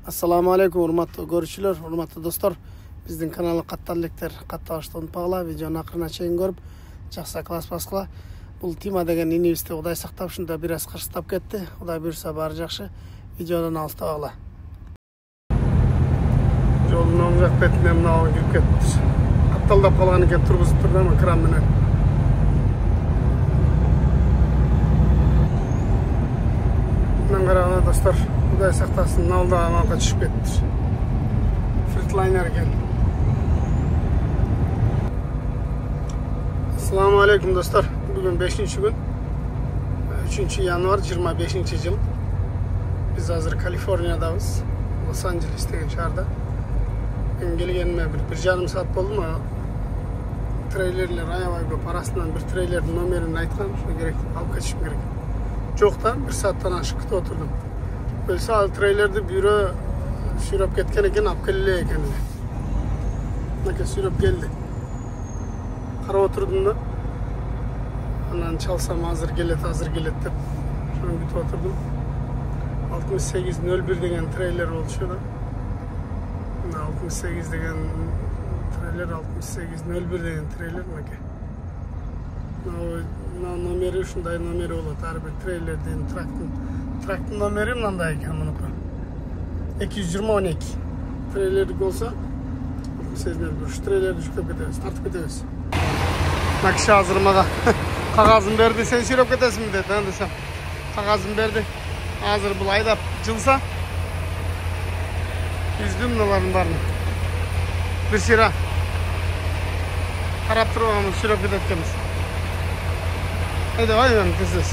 Assalamu alaikum, урматтуу көрүүчүлөр, урматтуу достор. Биздин каналга каттан электер катталышты унутпагыла, видеону акырына чейин көрүп, жакшы класс баскыла. Бул Тима деген инибизди Кудай сактап, ушунда бир аз кырсыктап кетти. Кудай буйрса баары жакшы. Видеодон алыстабагыла. Жолдун оң жак бетине мына кирип кетти. Катталдап калган экен, тургузуп турдум кран менен. Мындан караганда достор, Кудай сактасын, налда амалга түшүп кетти. Фритлайнер экен. Assalamu alaikum dostlar. Bugün 5. gün. 3 yanvar 25. yıl. Biz hazır Kaliforniyadayız. Los Angeles деген şehirde. Ben gelgenime bir жарым saat oldu mu? Trailerler aябай көп арасынан bir trailerдің номерін айтқан, şunu gerek, alıp kaçışım gerek. Жоқтан 1 saatten aşık kütüp oturdum. Böylese al trailerdi büyürü sürüp ketken eken, alıp kelile eken. Nake sürüp geldi. Kara oturdum da. Anan çalsam hazır gelet dep. Şunu kütüp oturdum. 6801 degen trailer oluşuyor da. 68 degen trailer, 6801 degen trailer nake. Nomeri ушундай номери болот. Ар бир трейлердин трактын номери мындай экен мунуку. 220-12. Трейлердик болсо, ушу трейлерди жүктөп кетебиз, тартып кетебиз. Мына киши азыр мага кагазын берди, сен сүйрөп кетесиңби деди, ан десем. Кагазын берди. Азыр бул айдап жылса, үздүм мыналардын баарын. Бир сыйра карап турган сүйрөп кетет экенбиз. Haydi aynen kızız.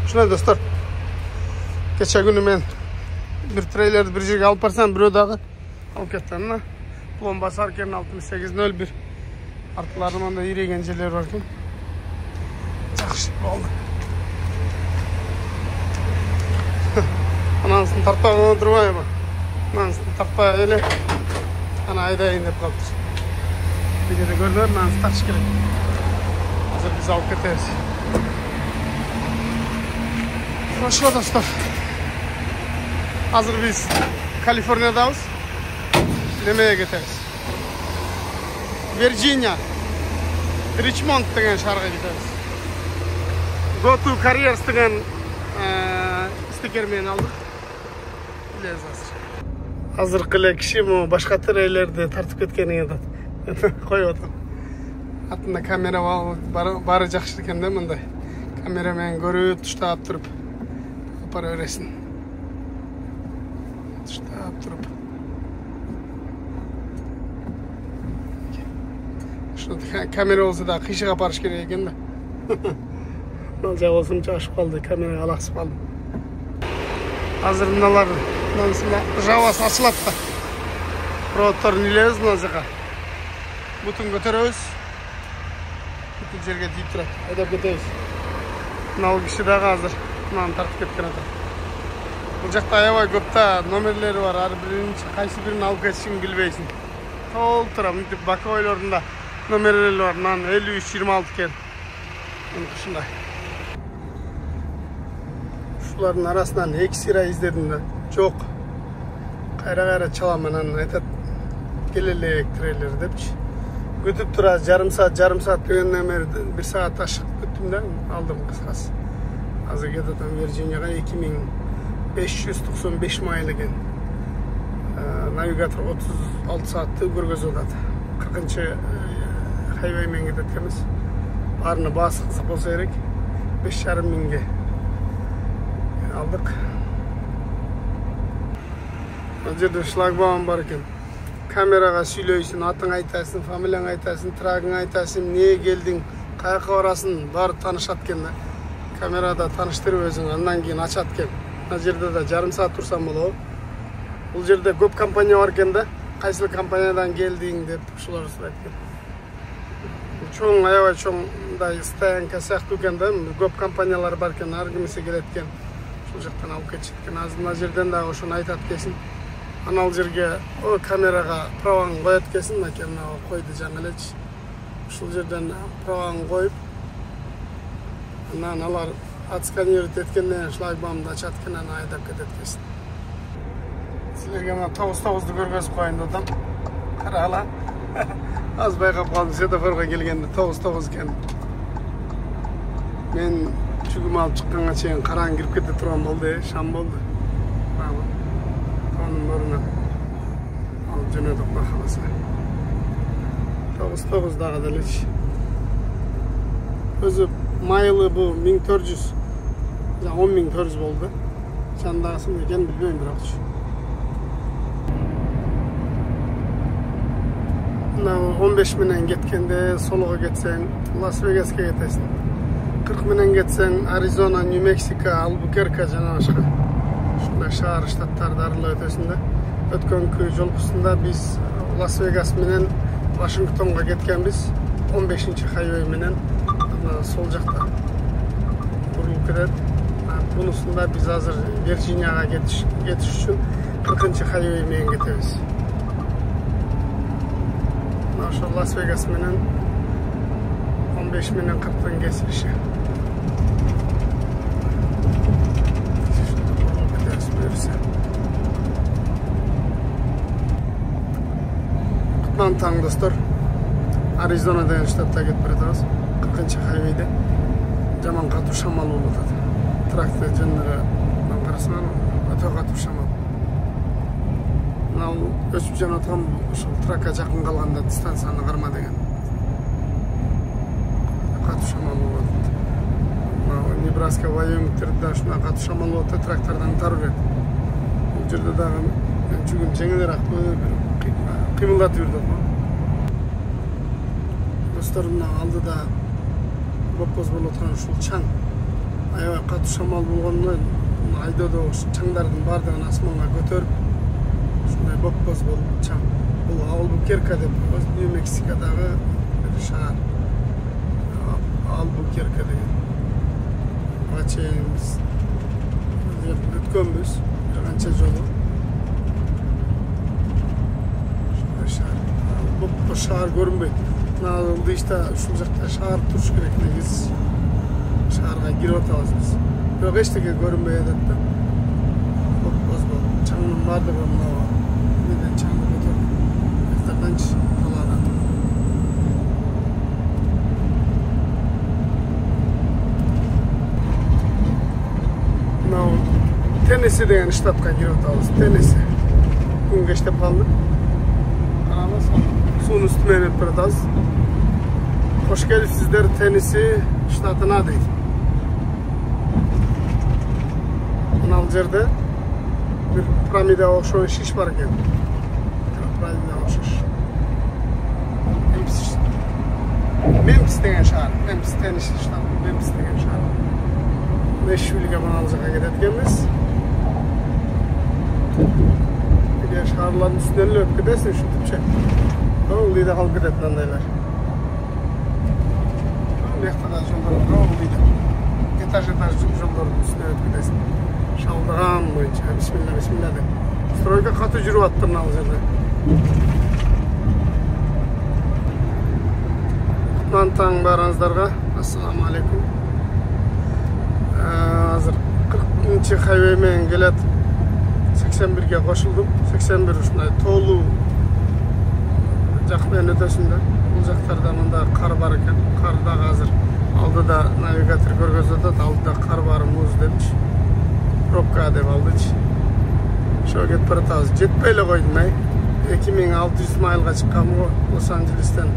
Şuna dostlar. Geçen günü ben bir trailerdi bir жерге alıp barsam bir dağı alıp kettenna. Plon basarken 6801 artlarından da yürüyen jeler var ki. Жақсы oldu. Anasını tartpagana durmayma. Anasını tartpa ele. Ana ayda dep kaldı. Videoda gördüler, nansı tartış керек. Hazır biz alıp keteriz. Hoşça dostlar. Hazır biz Kaliforniyadayız. Nemeye keteriz. Virginia, Richmond degen şaharga keteriz. Go to Careers degen stiker meni aldık. Bilesiz hazır. Azırkı эле киши му башка трейлерди тартып кеткени айтат. Коюп атам. Атында камера бары жакшы экен да мындай. Камера менен көрүп, туштап туруп апара бересиң. Туштап туруп. Ушул камера болсо да кыйшык апарыш керек экен да. Мына жак болсом чашып калды, камерага алаксып калдым. Азыр мыналар Javası açılap da. Проводторун илебиz мына жака. Бутун көтөрөбүз. Бүтүн жерге тийип турат. Айдап кетебиз. Мына киши дагы азыр мынаны тартып кеткен атат. Бул жакта аябай көп да номерлери бар. Ар биринчи кайсы бирин алып кетишин билбейсиң. Толтура мынтип боковойлорунда номерлери бар. Мынанын 53-26 экен. Ушундай. Ушулардын арасынан эки сыйра издедим да. Çok kayra çalam anan aytat gelelek trailer depçi. Götüp turaz yarım saat degenden beri 1 saat aşık götüm de aldım kıskası. Hazır getadan Virginia'ga 2595 mayl eken. Navigator 36 saatты көргөзүп атат. 40-чы highway менен кететкенбиz. Барыны басыкса болсо керек 5,5 миңге алдык. Бұл жерде шлагбаум бар екен. Камераға сүйлөйсүн, атың айтасың, фамилияң айтасың, трагың айтасың, не келдің, каяка барасың, бары таанышат экен да. Камерада тааныштырып өзүң, андан кийин ачат экен. Мына жерде да жарым саат турсам болобу. Бул жерде көп компания бар экен да. Кайсыл компаниядан келдиң деп ушулар сурайт экен. Чоң, аябай чоң мындай стоянка сыяктуу экен да. Көп компаниялар бар экен, ар кимисе келет экен. Ушул жактан алып кетишет экен. Азыр мына жерден дагы ошону айтат экенсиң. Анал жерге камерага праваңы коет экенсиң, мына койду жаңы элечи. Ушул жерден праваңы коюп Анан алар отсканировать эткенден шлагбаумду ачат экен, анан айдап кетет экенсиң. Силерге мына 9-9-ду көргөзүп коеюн деп атам. Карагыла. Az байкап калдым, светофорго келгенде 9-9 экен. Мен чүгүм алып чыкканга чейин караң кирип кете турган болду, шам болду. Тонун ордуна алып жөнөдүк Кудай кааласа. 9-9 дагы делечи. Өзү майылы бу 1400, 10.400 болду. Чандагысын экен билбейм бирокчу. 15 менен кеткенде солого кетсең Лас-Вегаске кетесиң. 40 менен кетсең Аризона, Нью-Мексико, Албукерке жана башка. Ушундай шаар штаттарды аралап өтөсүң да. Өткөнкү жолкусунда биз Лас-Вегас менен Вашингтонго кеткенбиз. 15-чи хайвей менен сол жакта бурулуп кетет. Бунусунда биз азыр Вирджинияга кетиш үчүн 40-чы хайвей менен кетебиз. Ошо Лас-Вегас менен 15 менен 40-тын кесилиши. Кутман таң достор. Аризона деген штатта кетип баратабыз. 40-чы хайвейде жаман катуу шамал болуп атат. Трактор жөнүнө карасаң өтө катуу шамал. Мынау өсүп жана аткан ушул тракка жакын калганда дистанцияны карма деген. Катуу шамал болуп атат. Мынау Небраска, Вайомингтерде ушундай катуу шамал болуп атат, трактордон тар берет. Бул жерде дагы жүгүн жеңилирээк кыймылдатып жүрдүк. Достор, мына алдыда бопкоз болуп аткан ушул чаң. Аябай катуу шамал болгондон айдоодо чаңдардын баардыгын асманга көтөрүп ушундай бопкоз болуп чаң. Бул Албукерке деп, Нью-Мексикодагы бир шаар. Албукерке деген. Ага чейин биз өткөнбүз бир канча жолу. Ушундай шаар. Бопкоз шаар көрүнбөйт. Мына ылдыйышта ушул жакта шаар туруш керек, негиз шаарга кирип атабыз биз. Бирок эчтеке көрүнбөй атат да. Бопкоз болуп, чаңдын баардыгы мына неден чаңды көтөрүп, эфтарданчы талаадан. Мынау Теннесси деген штатка кирип атабыз. Теннесси. Күн кештеп калды. Караңыз, суунун үстү менен өтүп баратабыз. Хош келипсиздер Теннесси штатына дейт. Мына жерде bir piramide okşayan şiş var ekan. Piramide okşaş. Memphis degan shahar. Memphis Tennessee shtati. Memphis degan shahar. Nashville'ga manzilga ketayotganmiz. Bir shaharlarning ustidan o'tib ketasiz shuncha. O'g'lida qolib ketadi bandaylar. Mehtada yo'llar o'g'lida. Etaj yo'llarning ustidan o'tib ketasiz. Шалдыган боюнча, бисмилла деп. Стройка катуу жүрүп атты мына жерде. Кутман таң баарыңыздарга. Ассаламу алейкум. Азыр 40-чы хайвей менен келет. 81ге кошулдум. 81 ушундай тоолуу жак менен өтөсүндө. Бул жактарда мында кар бар экен. Кар дагы азыр алдыда навигатор көргөзүп атат. Алдыда кар бар, муз депчи. Пробка деп алдычы. Шо кетип баратабыз. Жетпей эле койдум, 2600 майлга чыккам го Лос-Анджелестен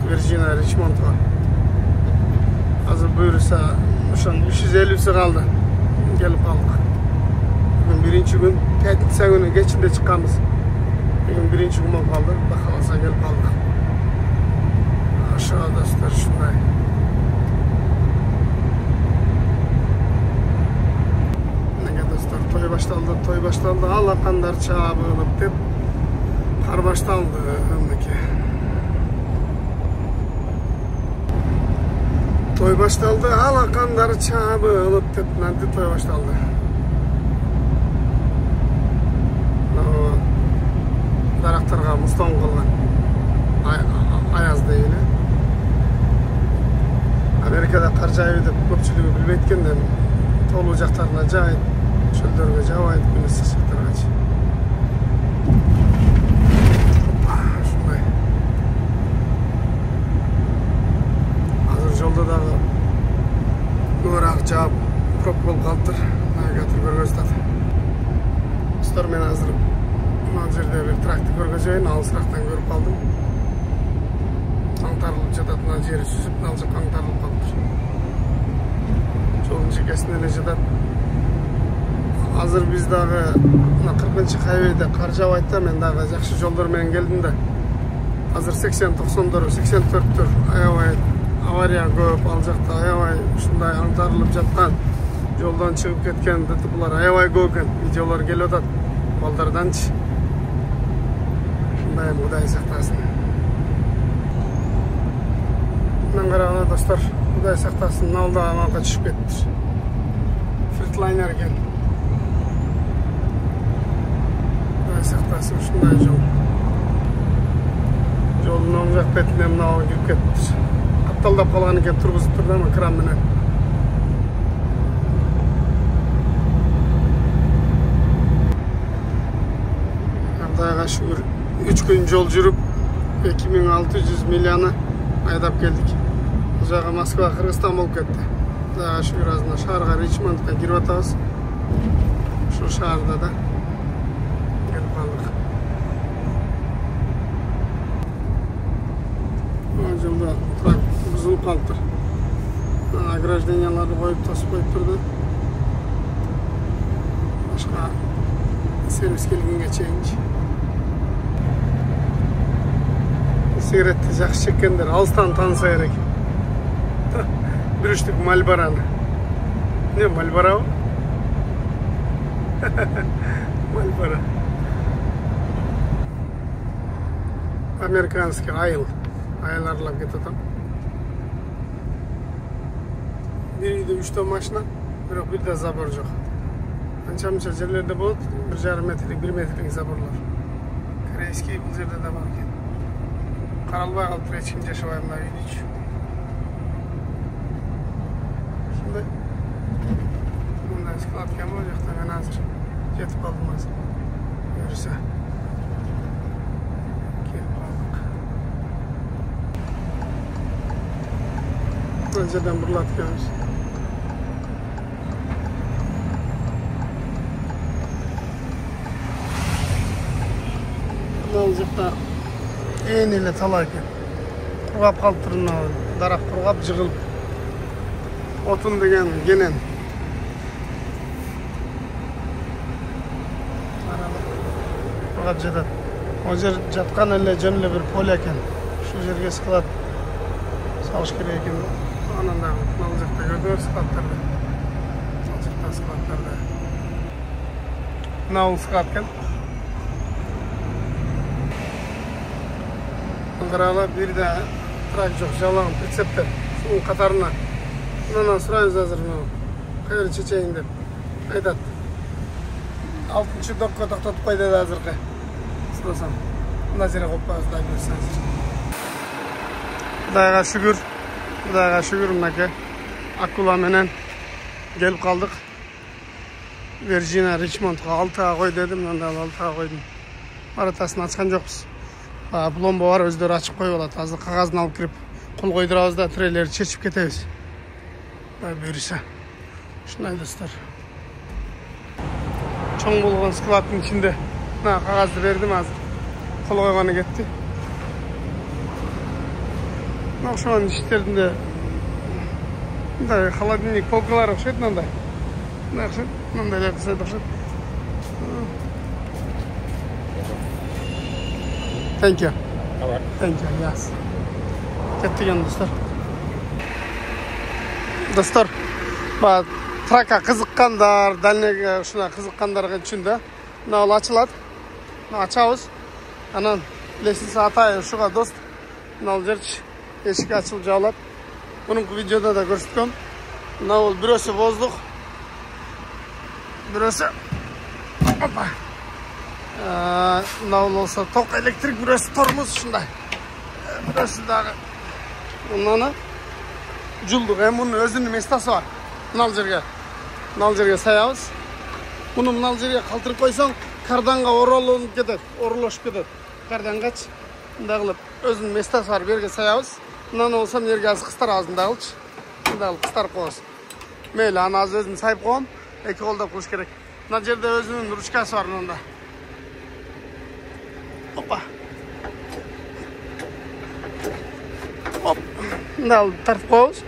Вирджиния Ричмондго. Азыр буюрса ошон 350 калды. Келип калдык. Бүгүн биринчи күн, пятница күнү кечинде чыкканбыз. Бүгүн биринчи күн болуп калды. Кудай кааласа келип калдык. Ошо достор ушундай. Той башталды, алакандар чабылып деп кар башталды мынакей. Той башталды, алакандар чабылып деп мынанты той башталды. Дарактарга мустон калган аязда эле. Amerikada qar жаабайт деп көпчүлүгү билбейт экен да. Тоолуу жактарына жаайт, чөлдөргө жаабайт, күн ысык жактаргачы. Ушундай. Азыр жолдо дагы көбүрөөк жаап, пробка болуп калыптыр. Навигатор көргөзүп атат. Достор, мен азыр мына жерде бир тракты көргөзөйүн, алысырактан көрүп калдым. Аңтарылып жатат, мына жери сүзүп, ал жака аңтарылып калыптыр. Жолдун чекесине эле жатат. Азыр биз дагы мына 40-хайвейде кар жаабайт да, мен дагы жакшы жолдор менен келдим да. Азыр 80-90-дор, 84-төр аябай авария көп, ал жакта аябай ушундай аңтарылып жаткан, жолдон чыгып кеткен ДТПлар аябай көп экен. Видеолор келип атат балдарданчы. Ушундай Кудай сактасын. Мындан караганда достор, Кудай сактасын, налда амалга түшүп кетти. Фритлайнер экен. Кудай сактасын, ушундай жол. Жолдун оң жак бетине мынау кирип кетти. Капталдап калган экен, тургузуп турду ама кран менен. Кудайга шүгүр, 3 күн жол жүрүп 2600 миляны айдап келдик. Бул жагы Москва, Кыргызстан болуп кетти. Кудайга шүгүр, азына шаарга Ричмондко кирип атабыз. Ушул шаарда да келип калдык. Бул жолдо трак бузулуп калыптыр. Огражденияларды коюп тосуп коюп турду. Башка сервис келгенге чейинчи. Сигаретти жакшы чеккендер алыстан тааныса керек. Бир үчтүк Мальбораны. Не Мальбора? Мальбора. Американский айыл. Айыл аралап кетип атам. Бир үйдө 3 машина, бирок бирде забор жок. Анча-мынча жерлерде болот, 1,5 метрлик, 1 метрлик заборлор. Корейский бул жерде да бар экен. Каралбай калыптыр, эч ким жашабай мына үйдү ичи. Ушундай. Мындай склад экен бул жакта, мен азыр жетип калдым азыр. Буюрса. Келип калдык. Мына жерден бурлап келебиз. Мына жакта ээн эле тала экен. Кургап калыптыр, мына дарак кургап жыгылып. Отун деген кенен. Кургап жатат. Ол жер жаткан эле жөн эле бир поле экен. Ушул жерге склад салыш керек экен. Анан дагы мына жакта көрдүңүз складдарды. Ал жакта складдарды. Мына склад экен. Карала бирде трак жок, жалаң прицептер. Шунун катарына. Мындан сурайбыз азыр мына. Кайра чечейин деп айтат. 6-чы докко токтотуп кой деди азыркы. Сурасам. Мына жерге коюп коебуз да көрсөңүз. Кудайга шүгүр. Кудайга шүгүр, мынакей. Акула менен келип калдык. Virginia Richmondко 6-га кой дедим, мындан 6-га койдум. Аратасын ачкан жокпуз. Пломба бар, өздөрү ачып коюп алат. Азыр кагазын алып кирип, кол койдурабыз да трейлерди чечип кетебиз. Буюрса. Ушундай достор. Чоң болгон складдын ичинде мына кагазды бердим азыр. Кол койгону кетти. Мына ошон иштеринде мындай холодильник полкалар окшойт мындай. Мындай окшойт, мындай эле окшойт. Thank you. All right. Thank you. Yes. Ketigen dostlar. Dostlar, bak traka kızıkkanlar, dalnege şuna kızıkkanlar için de nal açılat. Açabız. Anan lesisi atay şuga dost. Nal jerç eşik açılıp jağlat. Bunun videoda da gösterdim. Nal birisi bozduk. Birisi hoppa. Nal olsa tok elektrik, birisi tormuz şunday. Birisi daha ondan Julduk. Hem bunun özünün mestası var. Mınal жерге саябыз. Bunu mınal жерге kaldırıp koysan kardanға oralınıp кетет, orlaşıp кетет. Kardangaç. Mınдай kılıp özünün mestası var. Berge sayabız. Mınаны olsa mына жерге азыр кыстар азында кылчы. Мындай кылып кыстарып коебуз. Мейлі, аны азыр өзүм сайып коем. Эки колдоп кылыш керек. Мына жерде өзүнүн ручкасы бар мында. Опа. Оп. Мындай кылып тартып коебуз.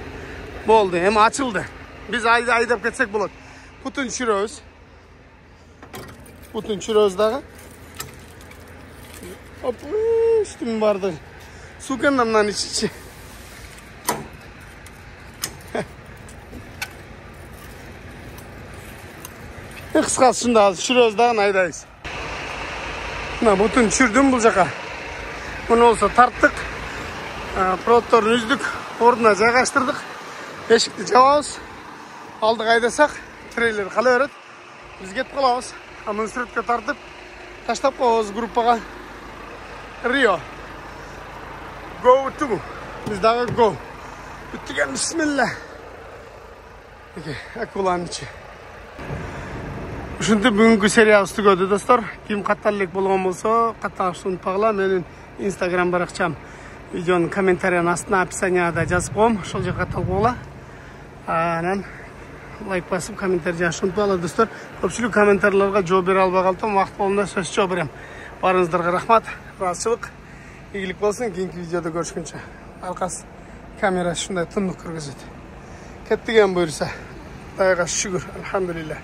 Болду, эми ачылды. Биз айдап кетсек болот. Бутун түшүрөбүз. Butun çüröz dağı. Hop, üstüm vardı. Su kendimden içi. Kıskası şimdi az çüröz dağın aydayız. Butun çürdüm bu jaka. Bunu olsa tarttık. Prottorun üzdük. Orduna jaygaştırdık. Eşikti jababız. Aldık aydasak. Treyler kalaverет. Biz ketip kalabız. Amın süretle tartıp taştap koyuyoruz gruppaga. Rio. Go to. Biz daha go. Büttigen bismillah. Peki, akulanın içi. Ушинтип бүгүнкү сериябызды көрдү достор. Ким катталык болгон болсо, катталышты унутпагыла. Менин Instagram баракчам видеонун комментарийнын астына описанияда жазып коем. Ошол жерге катталып койгула. Анан лайк басып, комментарий жазышты унутпагыла достор. Көпчүлүк комментарийлерге жооп бере албай калдым. Убакыт болгондо сөз жооп берем. Барыңыздарга рахмат. Ыраазычылык. Ийгилик болсун. Кийинки видеодо көрүшкүнчө. Алкас камера ушундай тынык кыргызат. Кеттиген буюрса. Кудайга шүгүр. Алхамдулилlah.